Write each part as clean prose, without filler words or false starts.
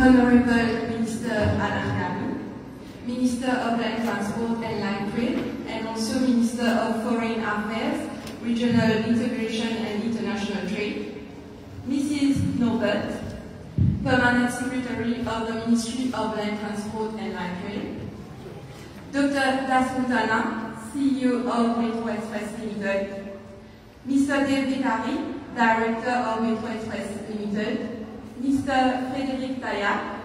Honorable Minister Alargami, Minister of Land Transport and Line Trade, and also Minister of Foreign Affairs, Regional Integration and International Trade, Mrs. Nouvelle, Permanent Secretary of the Ministry of Land Transport and Line Trade, Dr. Das Montana, CEO of Metro Express Limited, Mr. David Harry, Director of Metro Express Limited, Mr. Frédéric Taillat,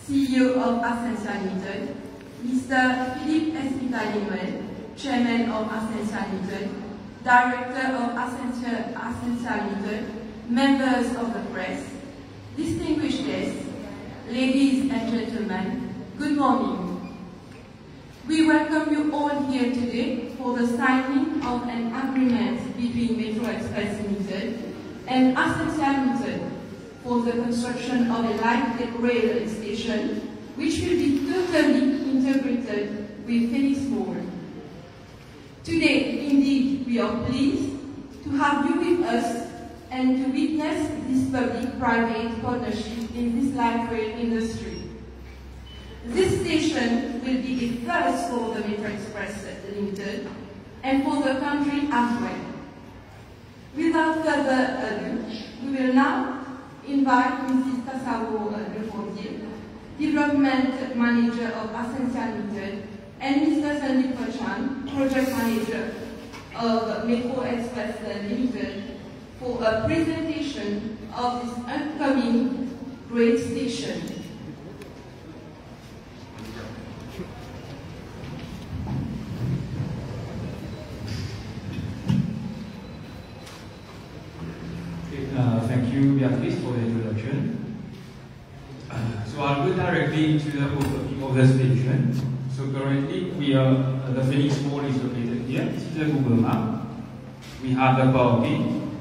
CEO of Ascensia Limited, Mr. Philippe Espita-Lemuel, Chairman of Ascensia Limited, Director of Ascensia Limited, members of the press, distinguished guests, ladies and gentlemen, good morning. We welcome you all here today for the signing of an agreement between Metro Express Limited and Ascensia Limited for the construction of a light rail station which will be totally integrated with Phoenix Mall. Today, indeed, we are pleased to have you with us and to witness this public-private partnership in this light rail industry. This station will be the first for the Metro Express Limited and for the country as well. Without further ado, we will now invite Mrs. Tassawo Lefortier, Development Manager of Ascensia Limited, and Mr. Sandeep Pachan, Project Manager of Metro Express Limited, for a presentation of this upcoming great station. Thank you, Beatrice, for the introduction. So I'll go directly into the overview of the station. So currently, the Phoenix Mall is located here. This is a Google map. We have the parking,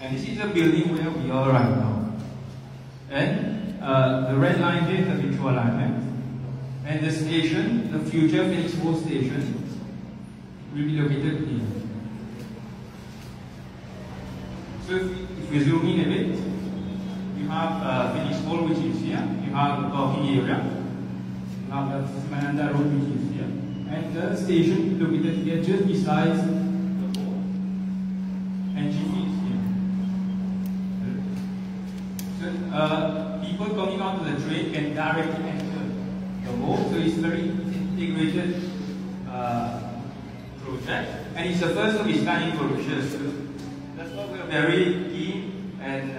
and this is the building where we are right now. And the red line here is the metro alignment. And the station, the future Phoenix Mall station, will be located here. So if we zoom in a bit, you have Phoenix Mall, which is here. You have the parking area. You have the Mananda Road, which is here. And the station located here just beside the mall. And GP is here. So people coming out of the train can directly enter the mall. So it's a very integrated project. And it's the first of its kind in Croatia. So that's why we're very keen and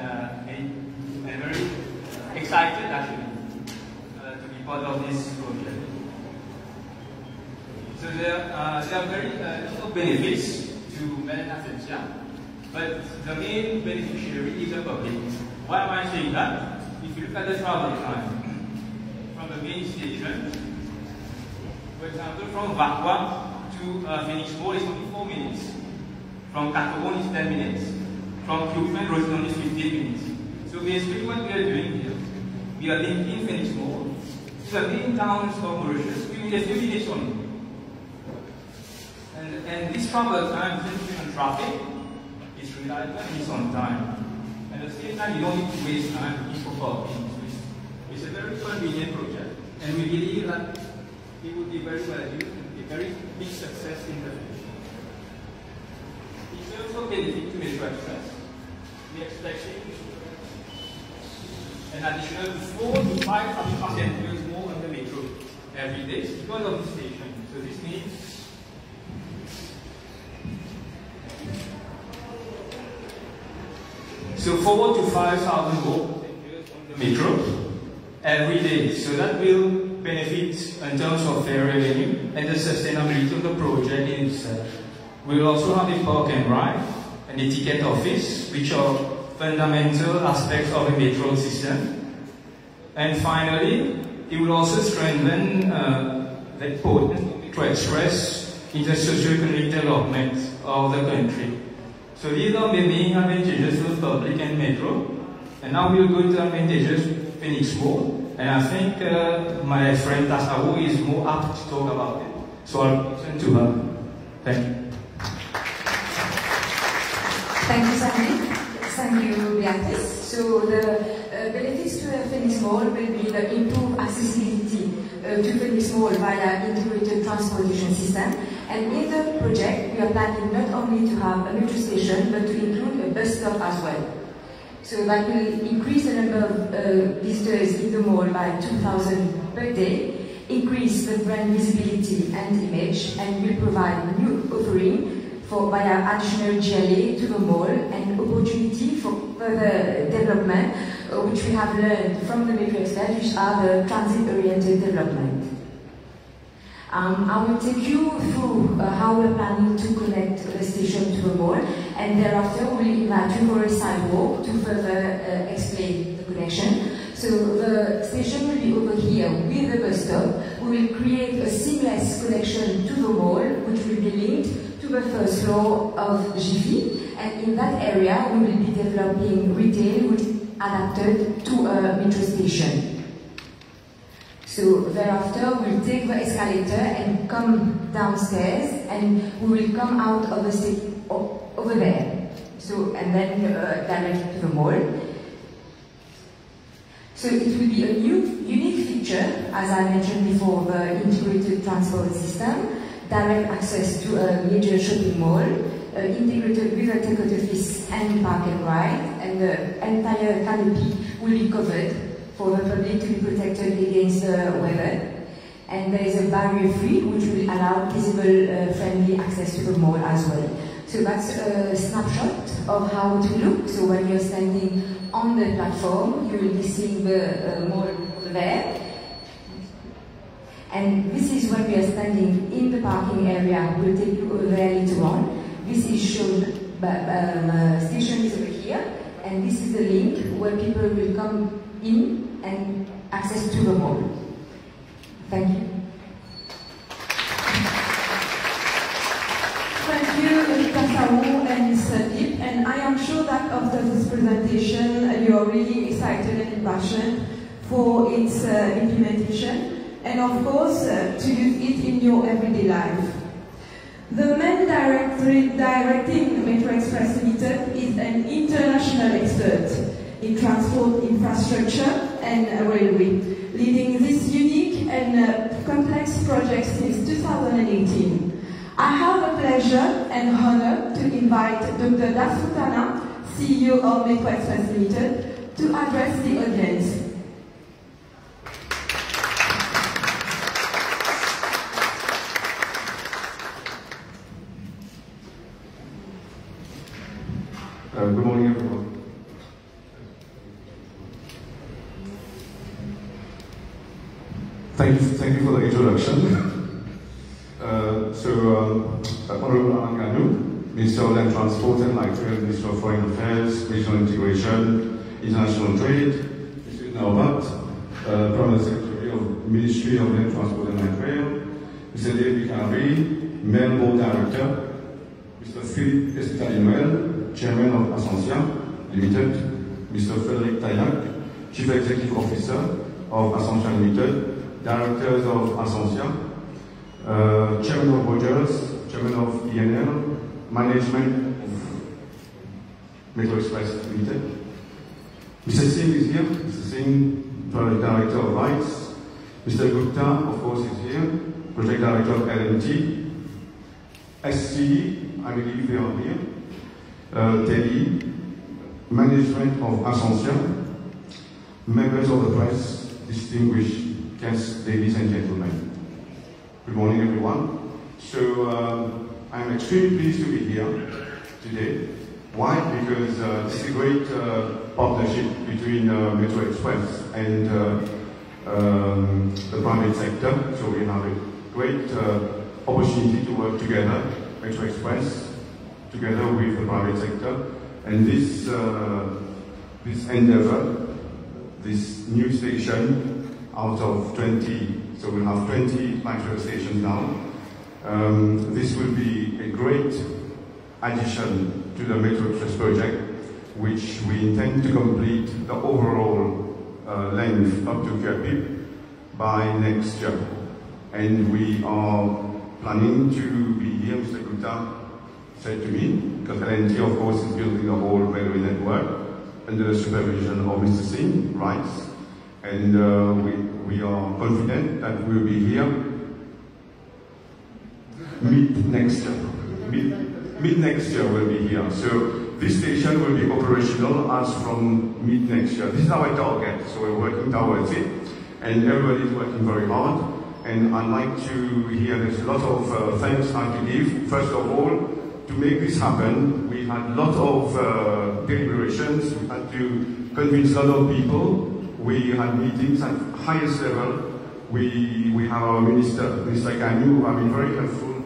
very excited actually to be part of this project. So there are very lot of benefits to Med Ascensia, but the main beneficiary is the public. Why am I saying that? If you look at the travel time from the main station, for example, from Vakwa to Phoenix Mall is only 4 minutes. From Katobon is 10 minutes. From Cupman Rosedon is 15 minutes. So basically what we are doing here, we are linking Phoenix Mall to the main towns of Mauritius within a few minutes only. And this travel time, since on traffic, is reliable and it's on time. And at the same time, you don't need to waste time looking for parking. It's a very convenient project. And we believe that it would be very well used and be a very big success in the future. It's also benefit to Metro Express. We are expecting an additional 4,000 to 5,000 passengers more on the metro every day because of the station. So this means so 4,000 to 5,000 more passengers on the metro every day. So that will benefit in terms of fare revenue and the sustainability of the project in itself. We will also have a park and ride and a ticket office, which are fundamental aspects of a metro system. And finally, it will also strengthen the importance of Metro Express in the socio-economic development of the country. So these are the main advantages for public and metro. And now we'll go into advantages of Phoenix Mall. And I think my friend Tassawo is more apt to talk about it. So I'll listen to her. Thank you. Thank you, Sandeep. Thank you, Beatrice. So the Benefits to Phoenix Mall will be the improved accessibility to Phoenix Mall via integrated transportation system. And in the project, we are planning not only to have a metro station, but to include a bus stop as well. So that will increase the number of visitors in the mall by 2,000 per day, increase the brand visibility and image, and will provide new offering via additional GLA to the mall and opportunity for further development, which we have learned from the Metro Express, which are the transit-oriented development. I will take you through how we're planning to connect the station to the mall, and thereafter we'll invite you for a sidewalk to further explain the connection. So the station will be over here with the bus stop. We will create a seamless connection to the mall, which will be linked to the first floor of Jiffy, and in that area we will be developing retail which is adapted to a metro station. So thereafter we'll take the escalator and come downstairs, and we will come out of the station over there. So and then direct to the mall. So it will be a new unique feature, as I mentioned before, the integrated transport system, direct access to a major shopping mall, integrated with a ticket office and park and ride, and the entire canopy will be covered for the public to be protected against weather. And there is a barrier-free, which will allow visible, friendly access to the mall as well. So that's a snapshot of how it will look. So when you're standing on the platform, you will be seeing the mall over there. And this is when we are standing in the parking area. We'll take you over there later on. This is shown, station is over here, and this is the link where people will come in and access to the mall. Thank you. Thank you, Mr. Sawu and Mr. Deep, and I am sure that after this presentation you are really excited and passionate for its implementation, and of course to use it in your everyday life. The man directing Metro Express Limited is an international expert in transport infrastructure and railway, leading this unique and complex project since 2018. I have a pleasure and honor to invite Dr. Dasutana, CEO of Metro Express Limited, to address the audience. Good morning, everyone. Thank you for the introduction. Honorable Anganu, Minister of Land Transport and Light Rail, Minister of Foreign Affairs, Regional Integration, International Trade, Mr. Naubat, Permanent Secretary of Ministry of Land Transport and Light Rail, Mr. David Canary, Mail Board Director, Mr. Philippe Estalimuel, Chairman of Ascensia Limited, Mr. Frederic Taillac, Chief Executive Officer of Ascensia Limited, Directors of Ascensia, Chairman of Rogers, Chairman of ENL, Management of Metro Express Limited. Mr. Singh is here, Mr. Singh, Project Director of Lights. Mr. Gupta, of course, is here, Project Director of LNT. SCE, I believe they are here. Teddy, Management of Ascensia, members of the press, distinguished guests, ladies and gentlemen. Good morning, everyone. So I'm extremely pleased to be here today. Why? Because this is a great partnership between Metro Express and the private sector. So we have a great opportunity to work together, Metro Express, together with the private sector. And this endeavor, this new station out of 20, so we'll have 20 light rail stations now. This will be a great addition to the Metro Express project, which we intend to complete the overall length up to Kirkby by next year. And we are planning to be here, Mr. Gupta said to me, because LNT of course is building the whole railway network, under the supervision of Mr. Singh, right? And we are confident that we will be here mid-next year. Mid-next year we'll be here. So this station will be operational as from mid-next year. This is our target, so we're working towards it. And everybody is working very hard. And I'd like to hear there's a lot of thanks I have to give. First of all, to make this happen, we had a lot of deliberations. We had to convince a lot of people. We had meetings at highest level. We have our Minister Kanu, who have been very helpful,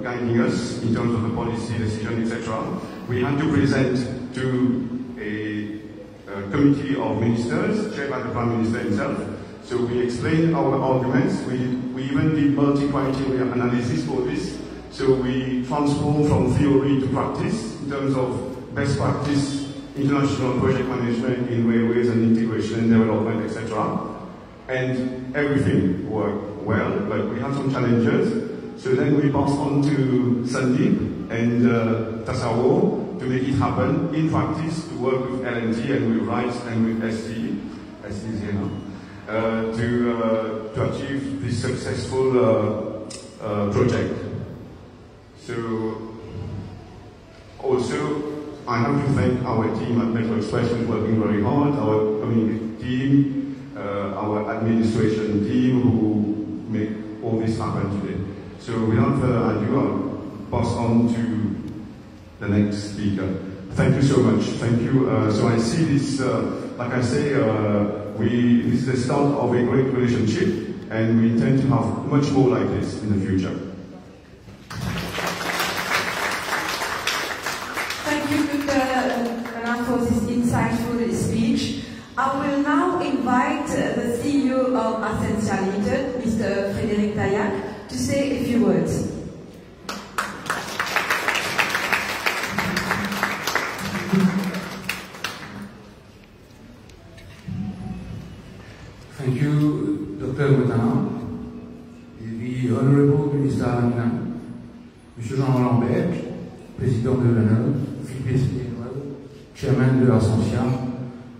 guiding us in terms of the policy decision, etc. We had to present to a committee of ministers, chaired by the Prime Minister himself. So we explained our arguments. We even did multi-criteria analysis for this. So we transformed from theory to practice in terms of best practice, international project management in railways and integration and development, etc. And everything worked well, but we had some challenges. So then we passed on to Sandeep and Tasawo to make it happen in practice, to work with LNT and with RISE and with ST is here now, to achieve this successful project. So also I have to thank our team at Metro Express who is working very hard, our community team, our administration team who make all this happen today. So without further ado, I'll pass on to the next speaker. Thank you so much. Thank you. So I see this, like I say, this is the start of a great relationship, and we intend to have much more like this in the future. Thank you, Dr. for this insightful speech. I will now invite the CEO of Ascensia Limited, Mr. Frédéric Taillac, to say a few words. Thank you, Dr. Moutana, the Honorable Minister Alain, Monsieur Jean Lambert, Président de l'honneur, Philippe Espinel, Chairman de Ascensia,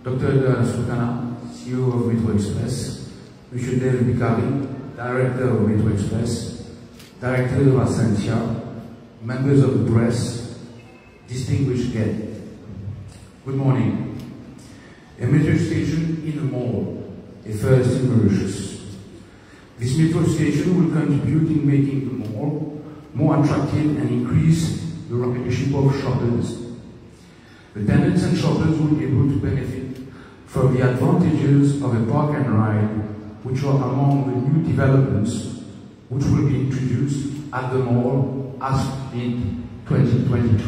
Dr. Moutana, CEO of Metro Express, Monsieur Del Vicari, Director of Metro Express, Director of Ascensia, members of the press, distinguished guests. Good morning. A metro station in a mall, a first in Mauritius. This metro station will contribute in making the mall more attractive and increase the ridership of shoppers. The tenants and shoppers will be able to benefit from the advantages of a park and ride, which are among the new developments which will be introduced at the mall as in 2022.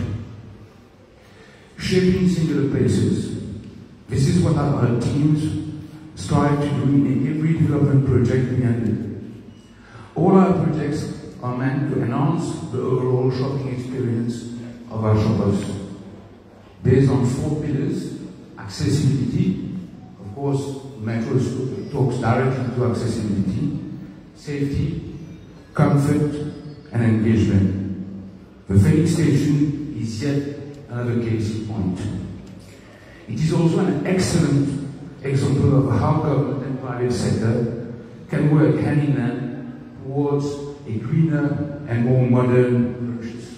Shaping singular places. This is what our teams strive to do in every development project we handle. All our projects are meant to enhance the overall shopping experience of our shoppers. Based on 4 pillars: accessibility, of course, Metro talks directly to accessibility, safety, comfort, and engagement. The Phoenix station is yet another case in point. It is also an excellent example of how government and private sector can work hand in hand towards a greener and more modern Mauritius.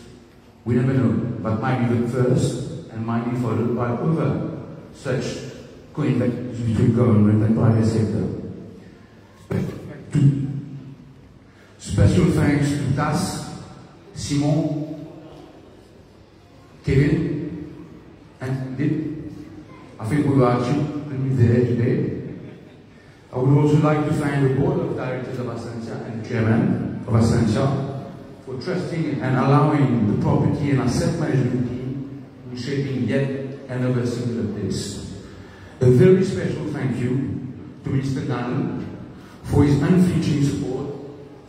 We never know, but might be the first and might be followed by other such co-investments between government and private sector. Special thanks to Tas, Simon, Kevin, and Dip. I think we were actually there today. I would also like to thank the board of directors of Ascensia and the chairman of Ascensia for trusting and allowing the property and asset management team in shaping yet another singular place. A very special thank you to Mr. Nanu for his unflinching support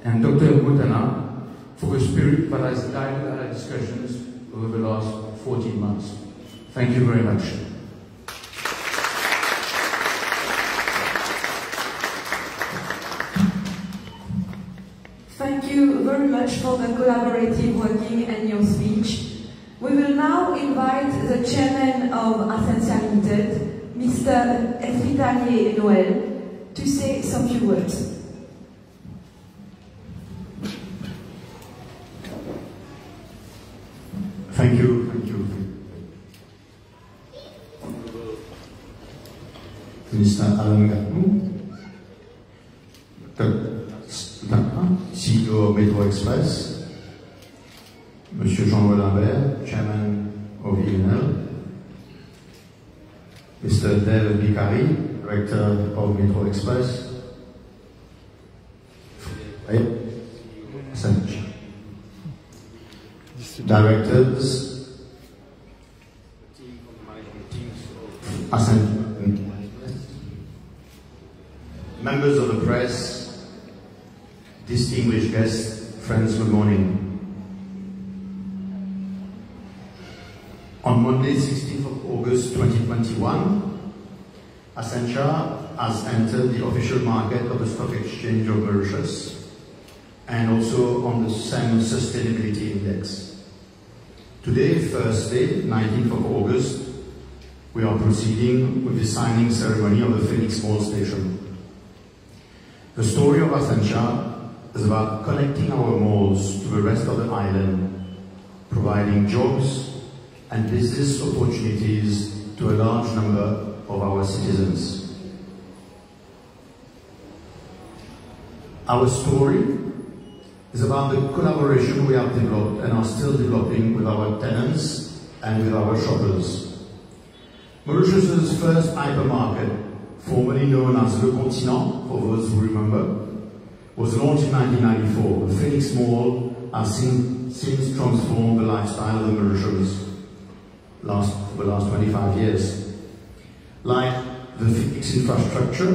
and Dr. Moutana for the spirit that has guided our discussions over the last 14 months. Thank you very much. Thank you very much for the collaborative working and your speech. We will now invite the chairman of Ascensia Limited, Mr. Espitalier Noël, to say some few words. Thank you. Mr. Alain Gatnou, CEO of Metro Express, Monsieur Jean-Louis Lambert, Chairman of ENL, Mr. Del Bicari, Director of Metro Express, Directors, members of the press, distinguished guests, friends, good morning. On Monday, 16th of August 2021, Ascensia has entered the official market of the Stock Exchange of Mauritius and also on the SEM Sustainability Index. Today, Thursday, 19th of August, we are proceeding with the signing ceremony of the Phoenix Mall station. The story of Ascensia is about connecting our malls to the rest of the island, providing jobs and business opportunities to a large number of our citizens. Our story is about the collaboration we have developed and are still developing with our tenants and with our shoppers. Mauritius' first hypermarket, formerly known as Le Continent, for those who remember, was launched in 1994. The Phoenix Mall has since transformed the lifestyle of the Mauritians for the last 25 years. Like the Phoenix infrastructure,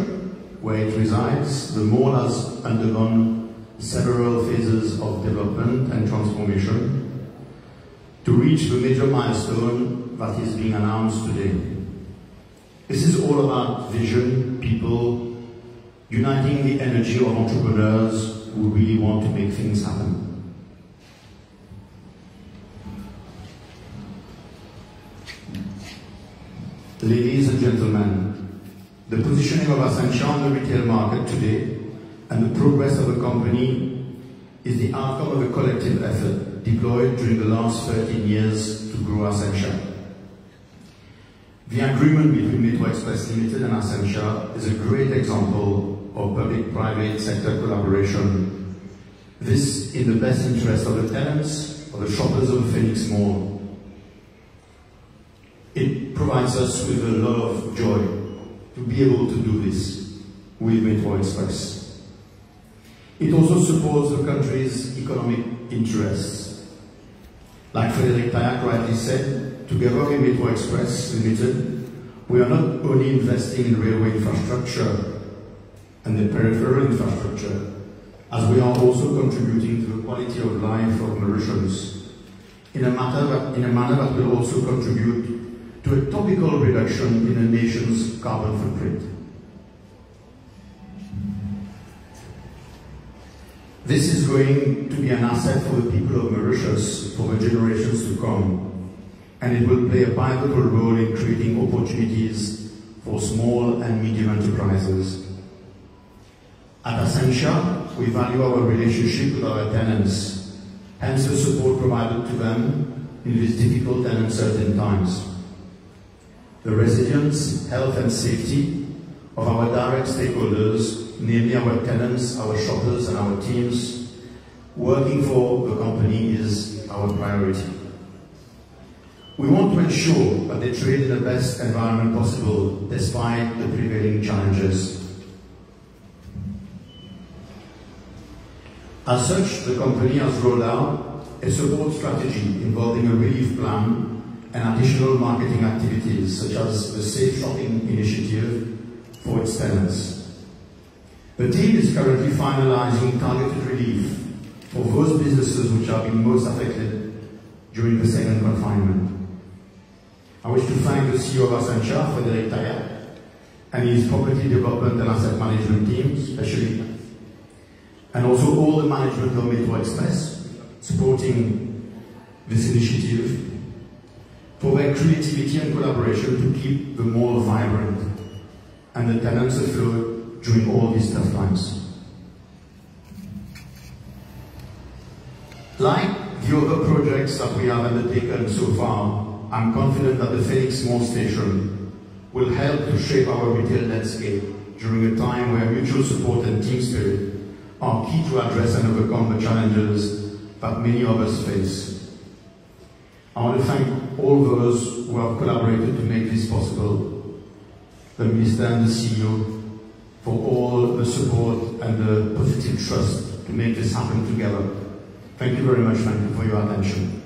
where it resides, the mall has undergone several phases of development and transformation to reach the major milestone that is being announced today. This is all about vision, people, uniting the energy of entrepreneurs who really want to make things happen. Ladies and gentlemen, the positioning of Ascensia on the retail market today and the progress of the company is the outcome of a collective effort deployed during the last 13 years to grow Ascensia. The agreement between Metro Express Limited and Ascensia is a great example of public-private sector collaboration. This in the best interest of the tenants, of the shoppers of the Phoenix Mall. It provides us with a lot of joy to be able to do this with Metro Express. It also supports the country's economic interests. Like Frédéric Taillac rightly said, together with Metro Express Limited, we are not only investing in railway infrastructure and the peripheral infrastructure, as we are also contributing to the quality of life of Mauritians in a manner that will also contribute to a topical reduction in the nation's carbon footprint. This is going to be an asset for the people of Mauritius for the generations to come, and it will play a pivotal role in creating opportunities for small and medium enterprises. At Ascensia, we value our relationship with our tenants, hence the support provided to them in these difficult and uncertain times. The resilience, health and safety of our direct stakeholders, namely our tenants, our shoppers and our teams working for the company, is our priority. We want to ensure that they trade in the best environment possible despite the prevailing challenges. As such, the company has rolled out a support strategy involving a relief plan and additional marketing activities such as the Safe Shopping Initiative for its tenants. The team is currently finalizing targeted relief for those businesses which are being most affected during the second confinement. I wish to thank the CEO of Ascensia, Frédéric Taillac, and his property development and asset management team, especially, and also all the management of Metro Express supporting this initiative, great creativity and collaboration to keep the mall vibrant and the tenants afloat during all these tough times. Like the other projects that we have undertaken so far, I'm confident that the Phoenix Mall Station will help to shape our retail landscape during a time where mutual support and team spirit are key to address and overcome the challenges that many of us face. I want to thank all those who have collaborated to make this possible, the Minister and the CEO, for all the support and the positive trust to make this happen together. Thank you very much. Thank you for your attention.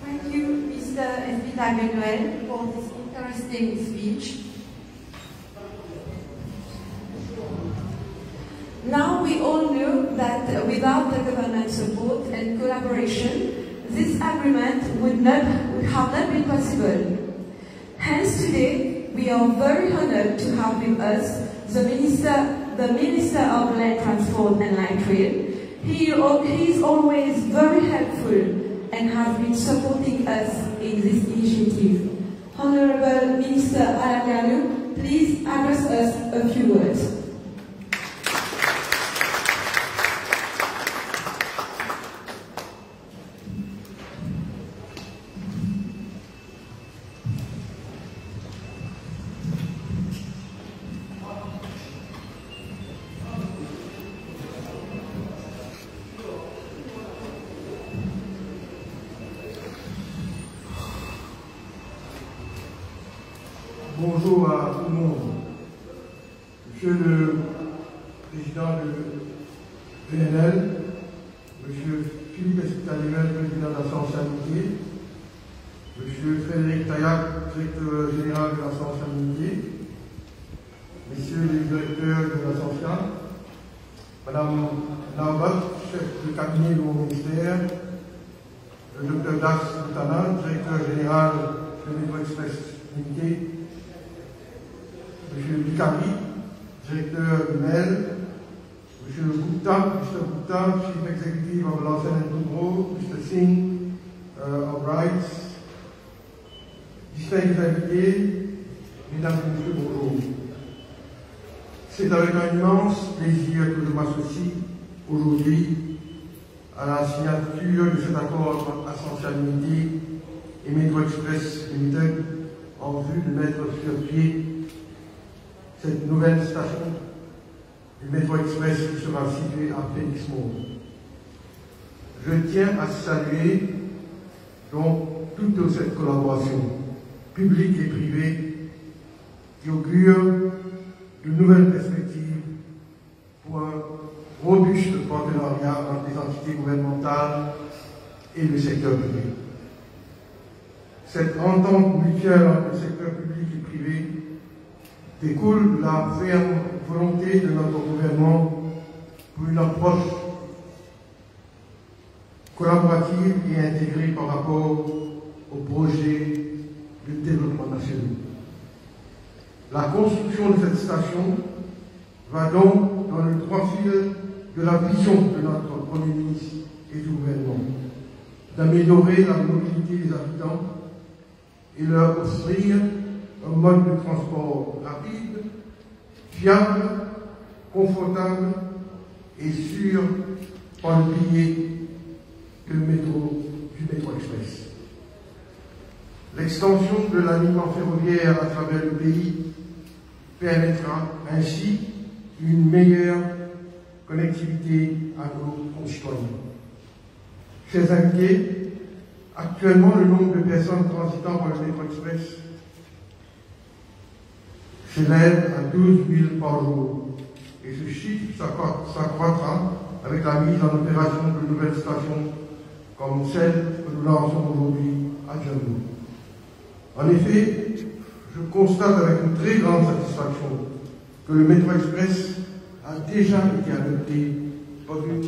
Thank you, Mr. Nouvelle, for this interesting speech. Now we all know that without the government support and collaboration, this agreement would have not been possible. Hence today, we are very honored to have with us the Minister of Land Transport and Light Rail. He is always very helpful and has been supporting us in this initiative. Honorable Minister Alain, please address us a few words. Bonjour à tout le monde. Monsieur le Président de VNL, Monsieur Philippe Escalivel, Président de l'Assemblée Amitié, Monsieur Frédéric Taillac, Directeur Général de l'Assemblée Amitié, Messieurs les Directeurs de l'Assemblée, Madame Naubat, Chef de cabinet de mon ministère, le Dr Dax Boutana, Directeur Général de métro Express Limité, Monsieur Bicari, directeur du MEL, Monsieur Gupta, Mr. Gupta, Chief Executive of Lausanne and Munro, Mr. Singh of Rights, distingués invités, Mesdames et Messieurs, bonjour. C'est avec un immense plaisir que je m'associe aujourd'hui à la signature de cet accord entre Ascension Midi et Metro Express Limited en vue de mettre sur pied cette nouvelle station du métro express qui sera située à Phoenix Mall. Je tiens à saluer donc toute cette collaboration publique et privée qui augure de nouvelles perspectives pour un robuste partenariat entre les entités gouvernementales et le secteur privé. Cette entente mutuelle entre le secteur public et privé découle de la ferme volonté de notre gouvernement pour une approche collaborative et intégrée par rapport aux projets de développement national. La construction de cette station va donc dans le droit fil de la vision de notre Premier ministre et du gouvernement, d'améliorer la mobilité des habitants et leur offrir un mode de transport rapide, fiable, confortable et sûr par le biais du métro express. L'extension de l'alignement ferroviaire à travers le pays permettra ainsi une meilleure connectivité à nos concitoyens. Chers invités, actuellement le nombre de personnes transitant par le métro express s'élève à 12 000 par jour et ce chiffre s'accroîtra avec la mise en opération de nouvelles stations comme celle que nous lançons aujourd'hui à Djamou. En effet, je constate avec une très grande satisfaction que le métro express a déjà été adopté par une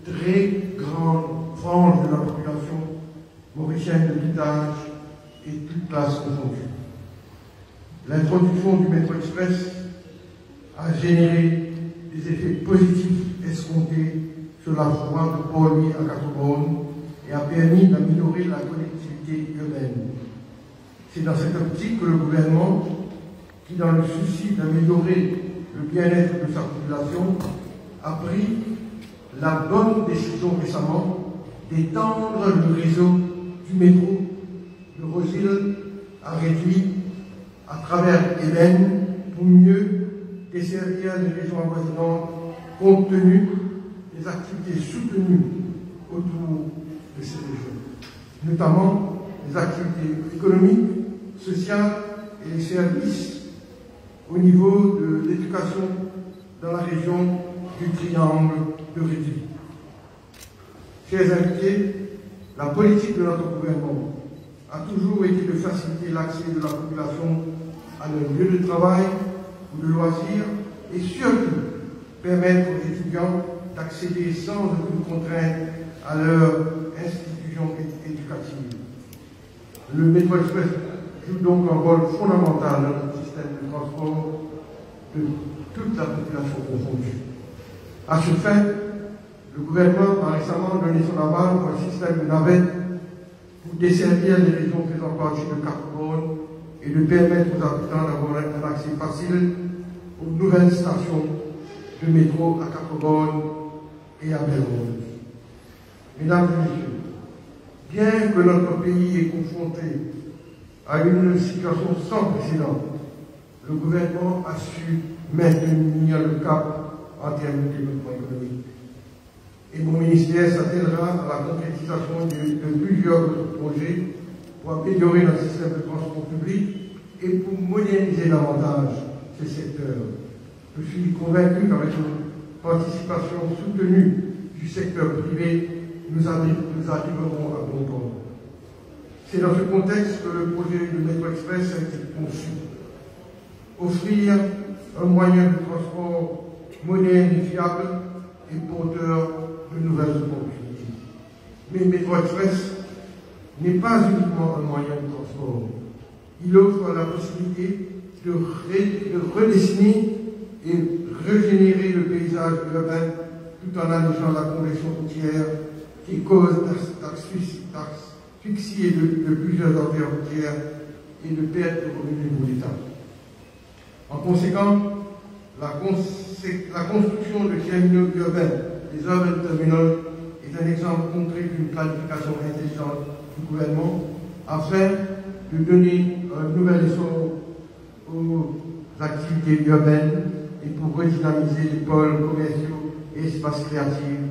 très grande frange de la population mauricienne de tout âge et toute classe confondue. L'introduction du métro express a généré des les effets positifs escomptés sur la voie de Port-Louis à Catherine et a permis d'améliorer la connectivité urbaine. C'est dans cette optique que le gouvernement, qui dans le souci d'améliorer le bien-être de sa population, a pris la bonne décision récemment d'étendre le réseau du métro de Rosil a réduit à travers Hélène pour mieux desservir les régions avoisinantes compte tenu des activités soutenues autour de ces régions, notamment les activités économiques, sociales et les services au niveau de l'éducation dans la région du triangle de Réduit. Chers invités, la politique de notre gouvernement a toujours été de faciliter l'accès de la population à leur lieu de travail ou de loisirs et surtout permettre aux étudiants d'accéder sans aucune contrainte à leur institution éducative. Le métro express joue donc un rôle fondamental dans notre système de transport de toute la population confondue. À ce fait, le gouvernement a récemment donné son aval pour un système de navette pour desservir les régions faisant partie de Carbone et de permettre aux habitants d'avoir un accès facile aux nouvelles stations de métro à Carbone et à Belle-Rose. Mesdames et messieurs, bien que notre pays est confronté à une situation sans précédent, le gouvernement a su maintenir le cap en termes de développement économique. Et mon ministère s'attellera à la concrétisation de plusieurs autres projets pour améliorer notre système de transport public et pour moderniser davantage ce secteur. Je suis convaincu qu'avec une participation soutenue du secteur privé, nous arriverons à bon port. C'est dans ce contexte que le projet de métro express a été conçu. Offrir un moyen de transport moderne et fiable et porteur de nouvelles opportunités. Mais le métro express n'est pas uniquement un moyen de transport. Il offre la possibilité de redessiner et régénérer le paysage urbain tout en allégeant la congestion routière qui cause d'asphyxie de plusieurs artères routières et de perte de revenus pour l'État. En conséquence, la construction de terminaux urbains, des urban terminals, est un exemple concret d'une planification intelligente du gouvernement afin de donner un nouvel essor aux activités urbaines et pour redynamiser les pôles commerciaux et espaces créatifs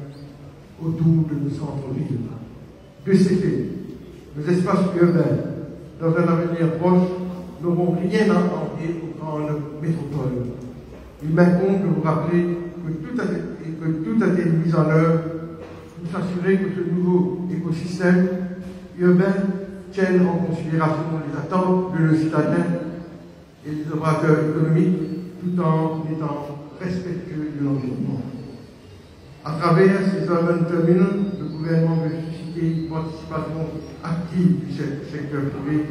autour de nos centres-villes. De ces faits, nos espaces urbains, dans un avenir proche, n'auront rien à envier aux grandes métropoles. Il m'incombe de vous rappeler que tout a été mis en œuvre pour s'assurer que ce nouveau écosystème urbain tienne en considération les attentes de nos citadins et des opérateurs économiques tout en étant respectueux de l'environnement. À travers ces urban terminals, le gouvernement veut susciter une participation active du secteur privé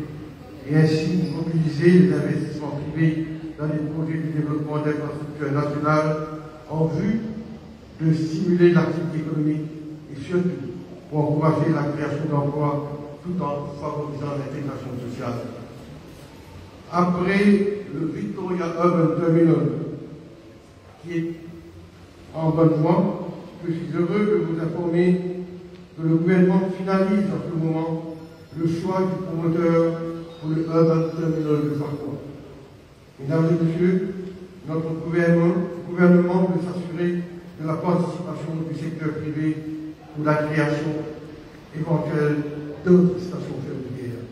et ainsi mobiliser les investissements privés dans les projets de développement d'infrastructures nationales en vue de stimuler l'activité économique et surtout pour encourager la création d'emplois tout en favorisant l'intégration sociale. Après le Victoria Urban Terminal, qui est en bonne voie, je suis heureux de vous informer que le gouvernement finalise en ce moment le choix du promoteur pour le Urban Terminal de Farquhar. Mesdames et messieurs, notre gouvernement veut s'assurer de la participation du secteur privé pour la création éventuelle d'autres stations ferroviaires.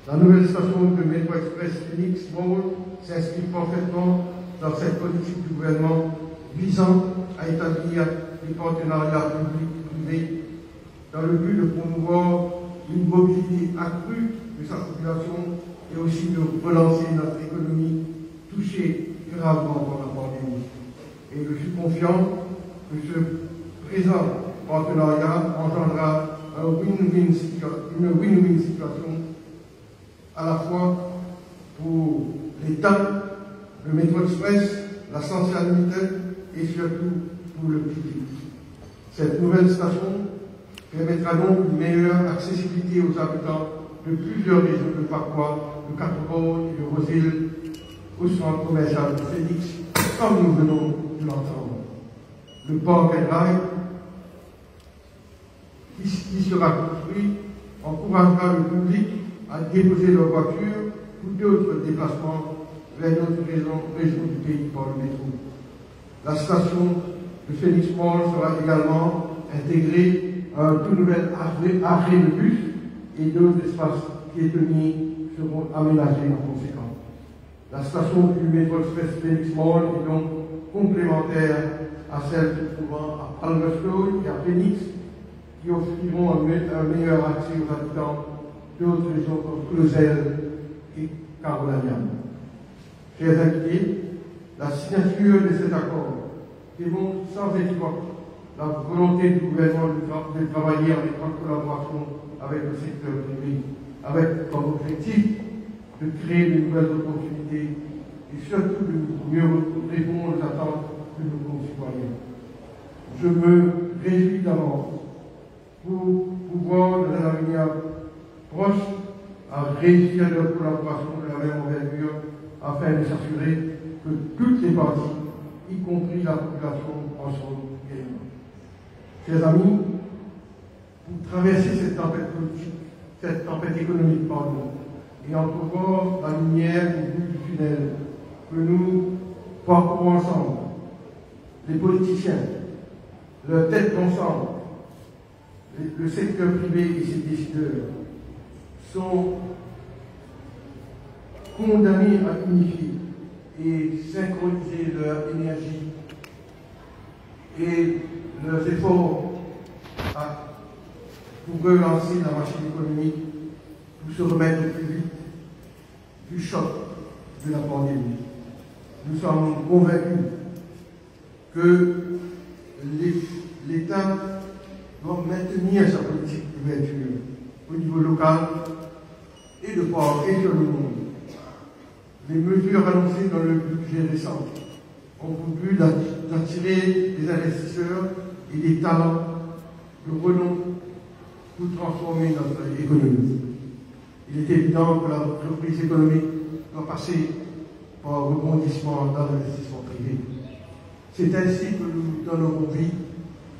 La nouvelle station de métro express Phoenix Mall s'inscrit parfaitement dans cette politique du gouvernement visant à établir des partenariats publics-privés dans le but de promouvoir une mobilité accrue de sa population et aussi de relancer notre économie touchée gravement par la pandémie. Et je suis confiant que ce présent partenariat engendrera une win-win situation à la fois pour l'État, le métro express, la Centrale Limited et surtout pour le public. Cette nouvelle station permettra donc une meilleure accessibilité aux habitants de plusieurs régions de Pacois, de Quatre-Bornes et de Roseville, au centre commercial de Phoenix, comme nous venons de l'entendre. Le port Line, qui sera construit, encouragera le public à déposer leur voiture ou d'autres déplacements vers d'autres régions du pays par le métro. La station de Phoenix Mall sera également intégrée à un tout nouvel arrêt de bus et d'autres espaces piétonniers seront aménagés en conséquence. La station du métro express Phoenix Mall est donc complémentaire à celle se trouvant à Palmerston et à Phoenix, qui offriront un meilleur accès aux habitants d'autres régions comme Clausel et Carolina. Chers invités, la signature de cet accord démontre sans équivoque la volonté du gouvernement de travailler en étroite collaboration avec le secteur privé, avec comme objectif de créer de nouvelles opportunités et surtout de mieux répondre aux attentes de nos concitoyens. Je me réjouis d'avance pour pouvoir, dans un avenir proche, à réussir leur collaboration de la même envergure afin de s'assurer que toutes les parties, y compris la population, en sont gagnantes. Chers amis, pour traverser cette tempête politique, cette tempête économique, et entrevoir la lumière au bout du tunnel que nous parcourons ensemble, les politiciens, leurs têtes d'ensemble, le secteur privé et ses décideurs sont condamnés à unifier et synchroniser leur énergie et leurs efforts pour relancer la machine économique, pour se remettre plus vite du choc de la pandémie. Nous sommes convaincus que l'État doit maintenir sa politique d'ouverture au niveau local et de part et sur le monde. Les mesures annoncées dans le budget récent ont pour but d'attirer des investisseurs et des talents de renom pour transformer notre économie. Il est évident que la reprise économique doit passer par un rebondissement dans l'investissement privé. C'est ainsi que nous donnerons vie,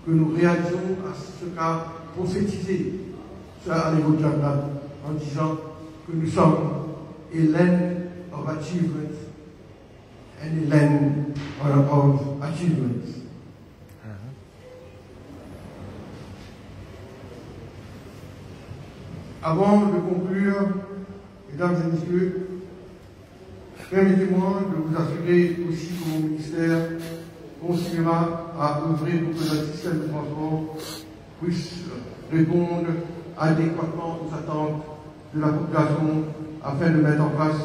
que nous réalisons à ce qu'a prophétisé à niveau de Jagdad en disant que nous sommes a land of achievement and a land of achievements. Avant de conclure, mesdames et messieurs, permettez-moi de vous assurer aussi que mon ministère continuera à œuvrer pour que notre système de transport puisse répondre adéquatement aux attentes de la population afin de mettre en place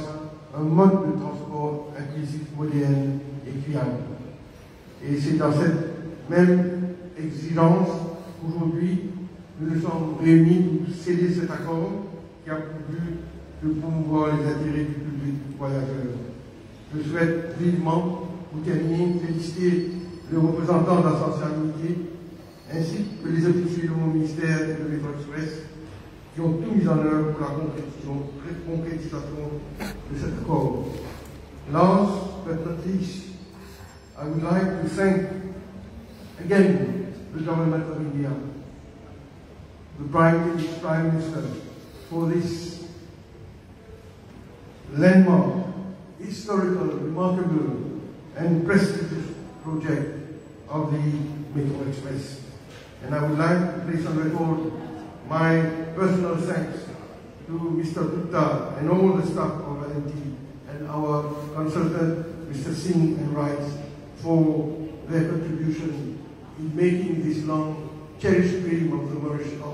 un mode de transport inclusif, moderne et fiable. Et c'est dans cette même exigence qu'aujourd'hui, nous nous sommes réunis pour sceller cet accord qui a pour but de promouvoir les intérêts du public voyageur. Je souhaite vivement, pour terminer, féliciter les représentants de la sensibilité ainsi que les officiers de mon ministère et de métro express qui ont tout mis en œuvre pour la concrétisation de cet accord. Last but not least, I would like to thank again the government of India, the Prime Minister, for this landmark, historical, remarkable and prestigious project of the Metro Express. And I would like to place on record my personal thanks to Mr. Gupta and all the staff of LNT and our consultant, Mr. Singh and Rice, for their contribution in making this long cherished dream of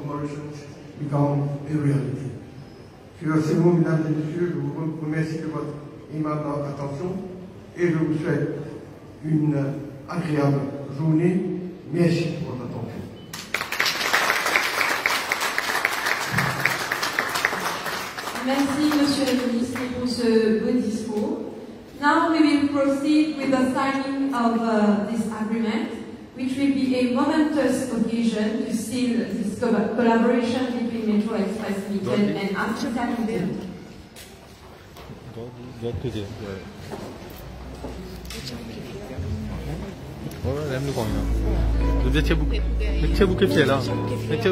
Mauritians become a reality. Sur ces mots, mesdames et messieurs, je vous remercie de votre aimable attention et je vous souhaite une agréable journée. Merci pour votre attention. Merci, Monsieur le Ministre, pour ce beau discours. Now we will proceed with the signing of this agreement, which will be a momentous occasion to seal this collaboration between Metro Express Limited and Africa Limited. métier bouquet pied là. Métier,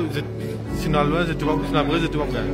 sinon loin, je te vois, sinon après, je te vois bien.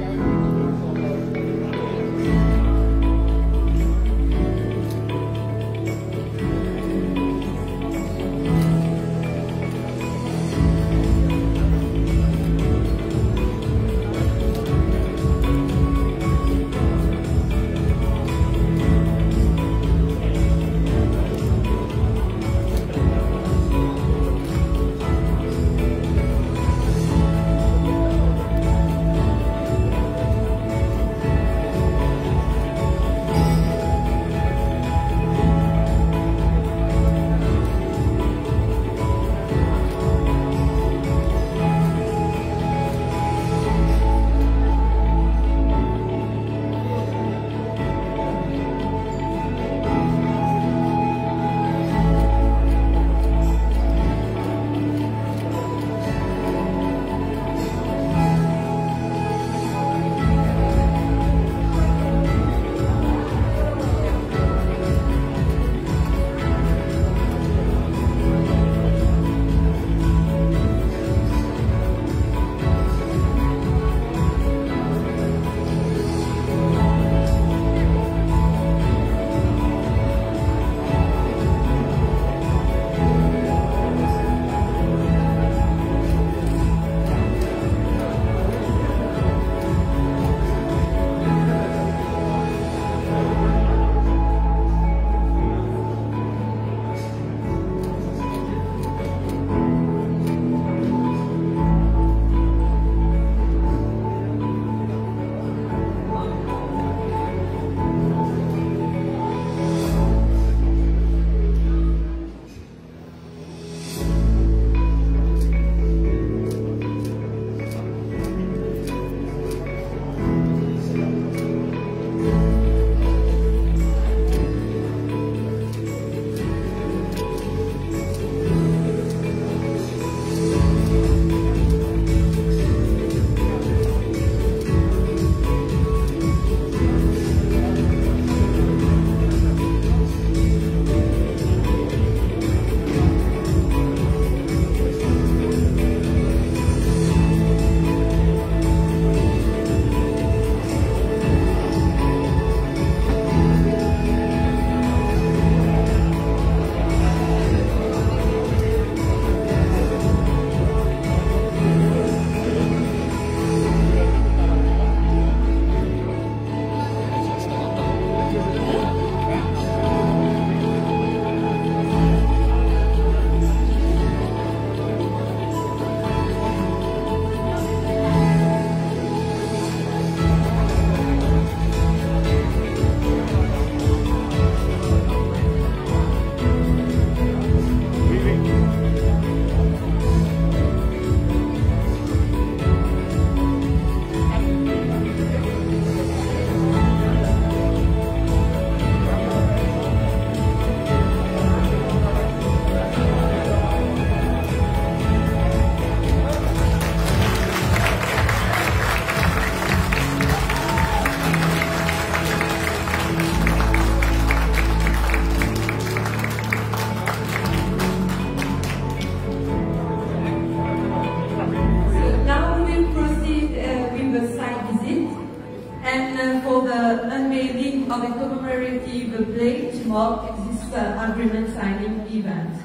of a commemorative plate to mark this agreement signing event.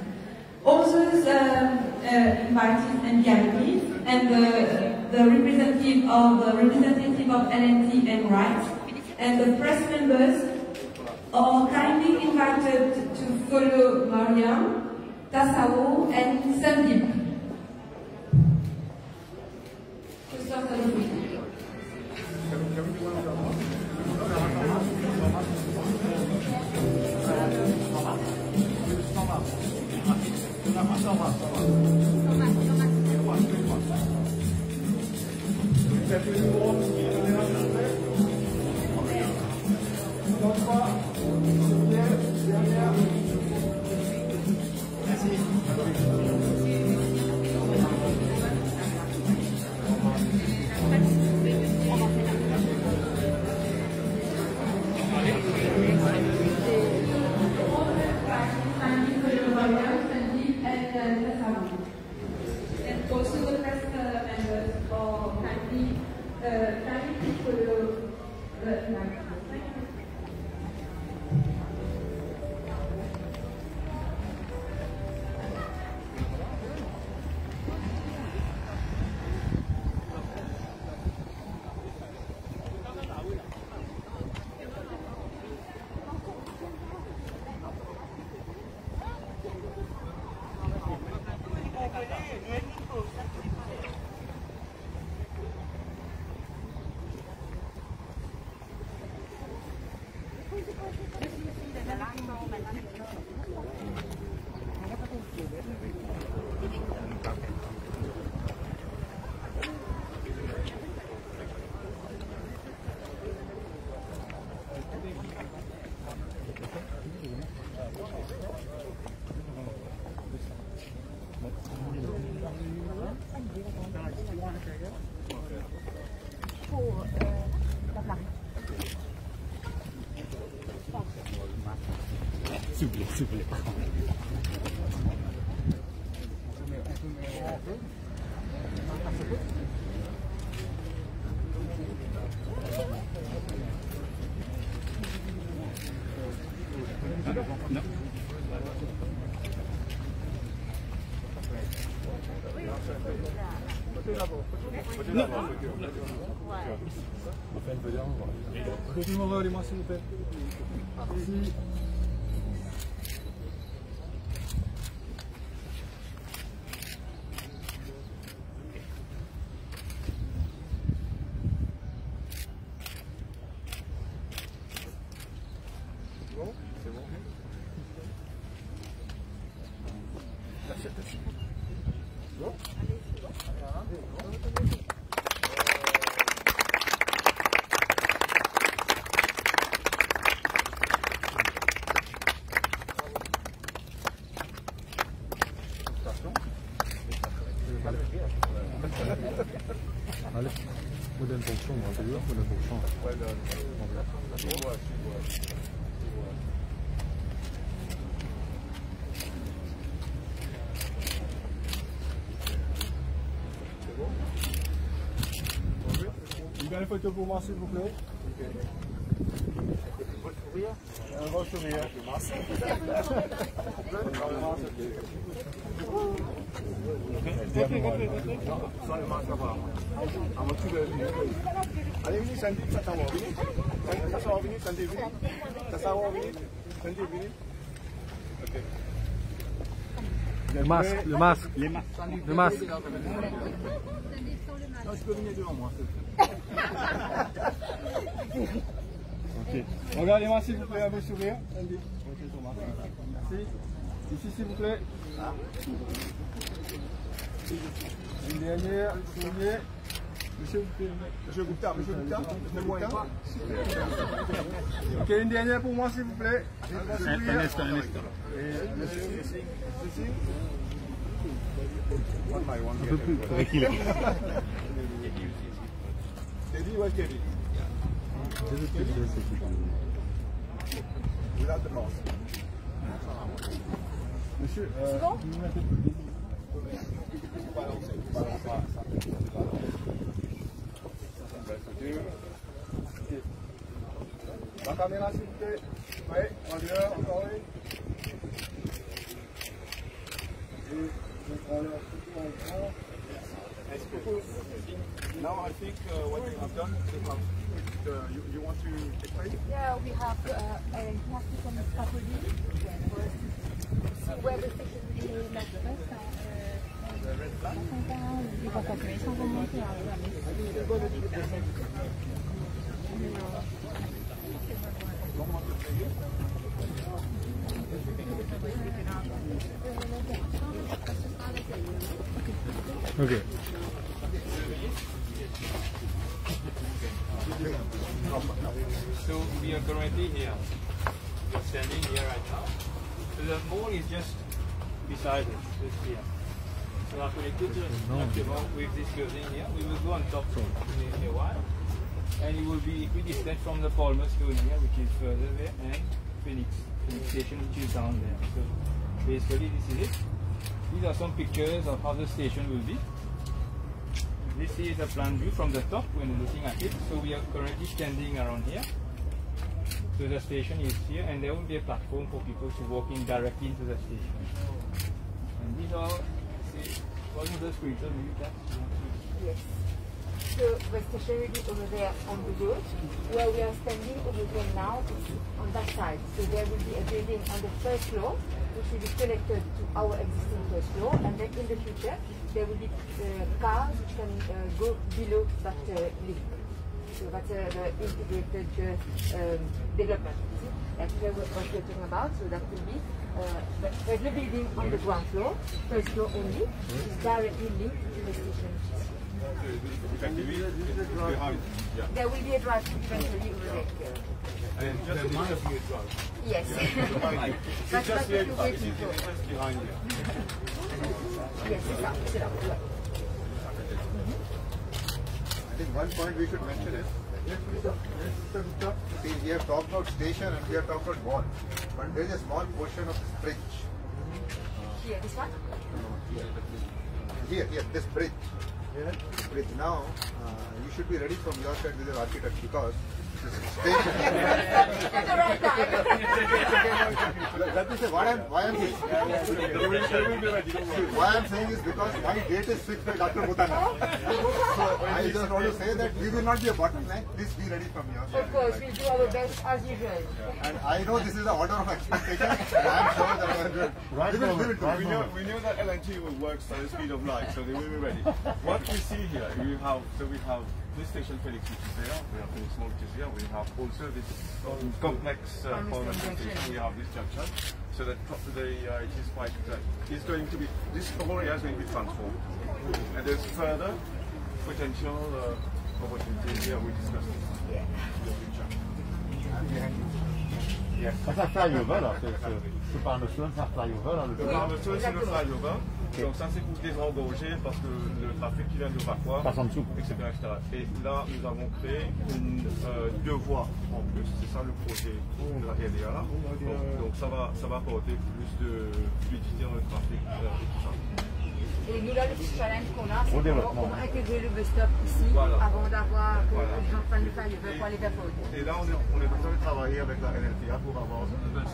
Others invited and galleries and the representative of LNT and rights and the press members are kindly invited to follow Mariam, Tassawo and Sandeep. Thomas. S'il vous plaît. Regardez-moi s'il vous plaît. Merci. Allez, modèle fonction, on va dire, modèle fonction. Une belle photo pour moi, s'il vous plaît. Un bon sourire. Allez, venez, Sandy, ça s'en va, venez. Ça s'en va, venez, Sandy, venez. Ça s'en va, venez. Sandy, venez. Ok. Le masque, le masque. Le masque. Non, je peux venir devant moi. Ok. Regardez-moi s'il vous plaît à vos sourires. Sandy. Merci. Ici s'il vous plaît. Une dernière, souriez. Monsieur Gupta, monsieur Gupta. Ok, une dernière pour moi s'il vous plaît. Un instant. Et monsieur, ceci. Un peu plus, tranquille. Teddy, où est Teddy? Without the mask. Monsieur, la caméra s'il vous plaît. Oui, en dehors, encore oui. Et je prends la photo en grand. Now I think what you have done, you want to explain? Yeah, we have to come properly where the station is next to us. Il va continuer sans remonter. Okay. So we are currently here. We are standing here right now. So the mall is just beside us, just here. So after we could just with this building here, we will go on top in a while. And it will be equidistant from the Palmer Stone here, which is further there, and Phoenix Station, which is down there. So basically this is it. These are some pictures of how the station will be. This is a plan view from the top when looking at it. So we are currently standing around here. So the station is here, and there will be a platform for people to walk in directly into the station. And these are, what is the spiritual view that you want to? Yes. So the station will be over there on the road. Where we are standing over there now is on that side. So there will be a building on the first floor, which will be connected to our existing first floor, and then in the future there will be cars which can go below that lift. So that's the integrated development. like we were talking about. So that will be regular building on the ground floor, first floor only, is directly linked to the station. There will be a drive eventually over there. And just there might be a drive. Yes. That's just here, it's just behind you. Yes, it's up. I think one point we should mention is, see, we have talked about station and we have talked about wall, but there is a small portion of this bridge. Here, this one? Here, this bridge. This bridge. Now, you should be ready from your side with your architect because this station. At the right time. Let me say why I'm saying. Why I'm saying is because my date is fixed by Dr. Bhutana. So I just want to say that we will not be a bottleneck. Please be ready from your side. Of course, we'll do our best as usual. And I know this is the order of expectation. I'm sure that we knew that LNG will work at the speed of light, so they will be ready. What we see here, we have this station Felix which is there, we have Felix Mall which is here, we have also this complex power station, we have this junction, so that it is quite, it's going to be, this whole area is going to be transformed. And there's further potential opportunities here we discussed in the future. Yes. Ça flyover là, c'est par le sol, ça flyover là. Par le sol, c'est le flyover. Donc ça c'est pour désengorger parce que le trafic qui vient de Vacois, passe en dessous, etc., etc. Et là nous avons créé deux voies en plus, c'est ça le projet de la RDA. Donc ça va apporter plus de fluidité dans le trafic et tout ça. Et nous là le petit challenge qu'on a, c'est comment intégrer le bus stop ici avant d'avoir les gens prennent le flyover pour aller vers Pau. Et là on est en train de travailler avec la NLTA pour avoir un bus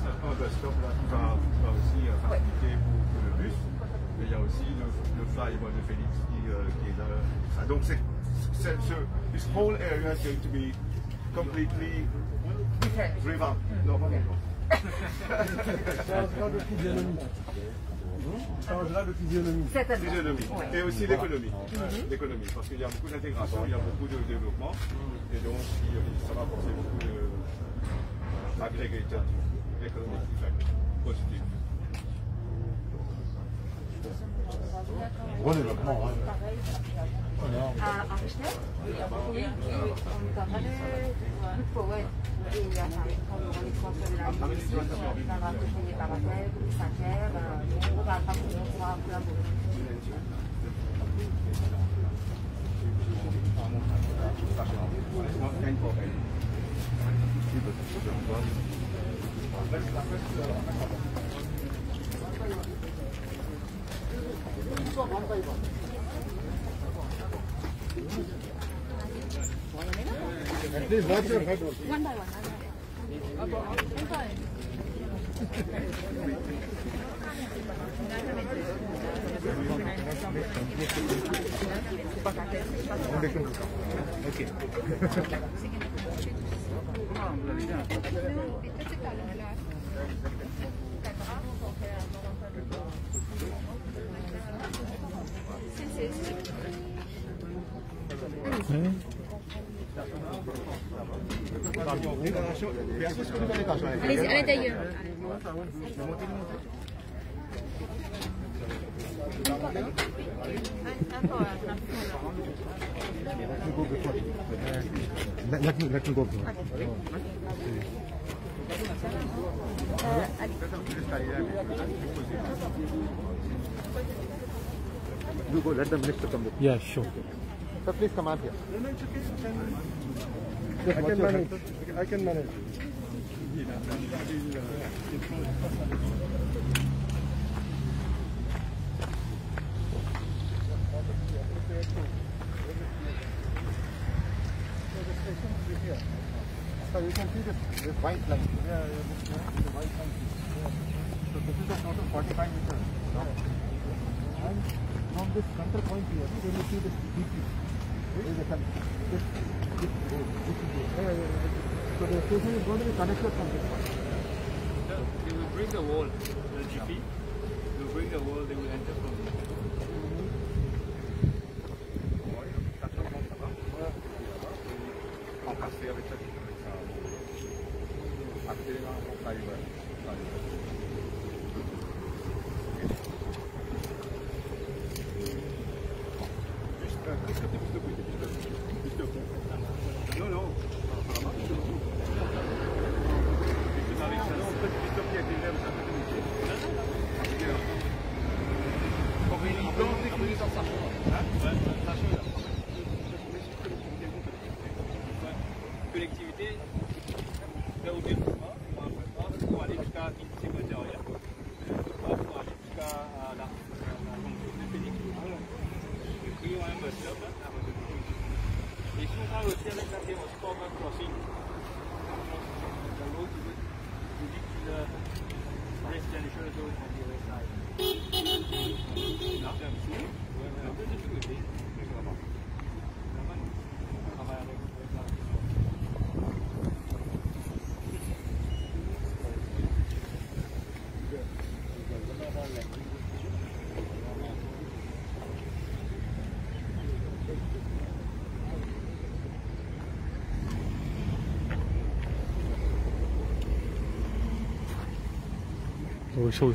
stop là qui va aussi faciliter pour le bus. Mais il y a aussi le flyover de Félix qui est là. Donc this whole area is going to be completely revamped. No, Changera de physionomie. Et aussi l'économie. L'économie, parce qu'il y a beaucoup d'intégration, il y a beaucoup de développement, et donc ça va apporter beaucoup d'agregated economic effect positif. Gros développement, ouais. Architecte, oui, on est en train de forêt. Et il y a on est contre de la ici, on va approcher les parapets, les cinquières, on va collaborer. Please watch your head. One by one. Okay. Allez, à l'intérieur. Let me go. You go, let them lift the come. Yeah, sure. So please come out here. I can manage. So you can see this white line. Yeah, the white line. So this is a total 45 meters. And from this center point here, when you see this DP, so the station is going to be connected from this point. They will bring the wall, the GP. They will bring the wall, they will enter from here. Remplacer avec ça.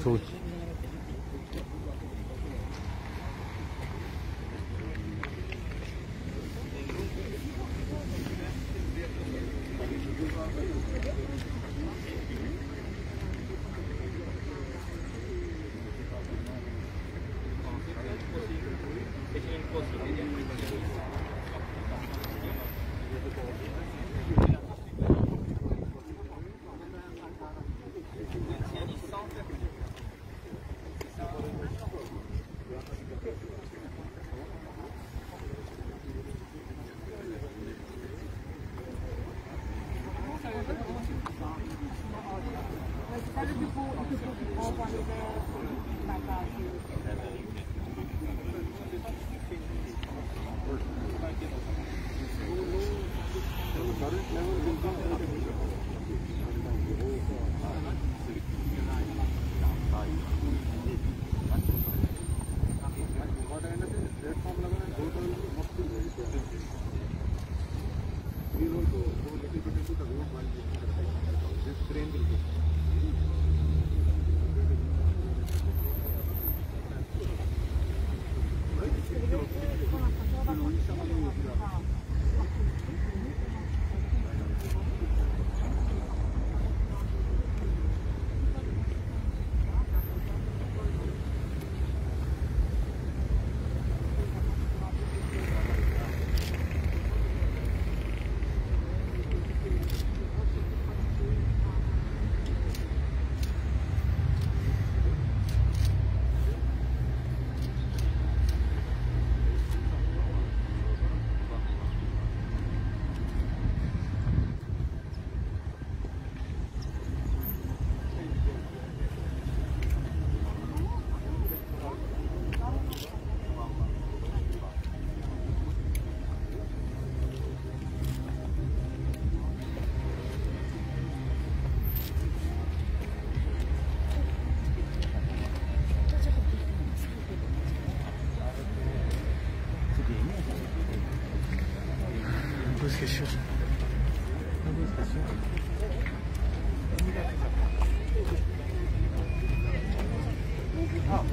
sorry. Ah,